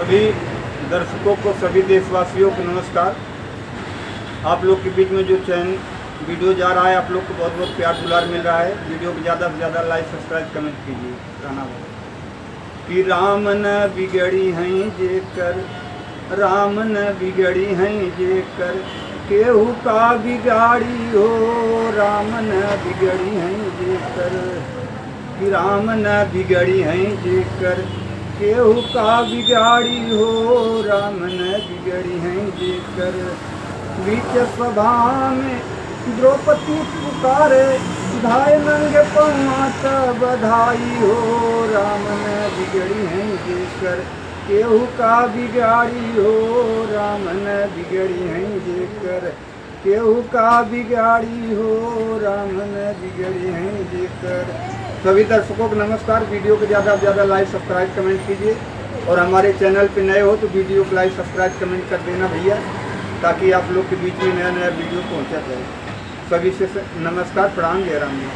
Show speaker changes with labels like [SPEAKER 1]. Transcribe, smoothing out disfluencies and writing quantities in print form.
[SPEAKER 1] सभी दर्शकों को, सभी देशवासियों को नमस्कार। आप लोग के बीच में जो वीडियो जा रहा है, आप लोग को बहुत बहुत प्यार दुलार मिल रहा है। वीडियो को ज़्यादा से ज़्यादा लाइक सब्सक्राइब कमेंट कीजिए। कहना कि राम न बिगड़ी हैं जेकर, राम न बिगड़ी हैं जेकर, केहू का बिगाड़ी हो। राम न बिगड़ी हैं जेकर, कि राम न बिगड़ी हैं जेकर, केहू का बिगाड़ी हो। राम न बिगड़ी हैं जेकर। बीच सभा में द्रौपदी पुकारे, धाय नंगे पहुँच बधाई हो। राम न बिगड़ी हैं जेकर, केहू का बिगाड़ी हो। राम न बिगड़ी हैं जेकर, केहू का बिगाड़ी हो। राम न बिगड़ी हैं जेकर। सभी दर्शकों को नमस्कार। वीडियो को ज़्यादा से ज़्यादा लाइक सब्सक्राइब कमेंट कीजिए और हमारे चैनल पे नए हो तो वीडियो को लाइक सब्सक्राइब कमेंट कर देना भैया, ताकि आप लोग के बीच में नया नया वीडियो पहुंचा जाए। सभी से नमस्कार, प्रणाम, जय राम जी।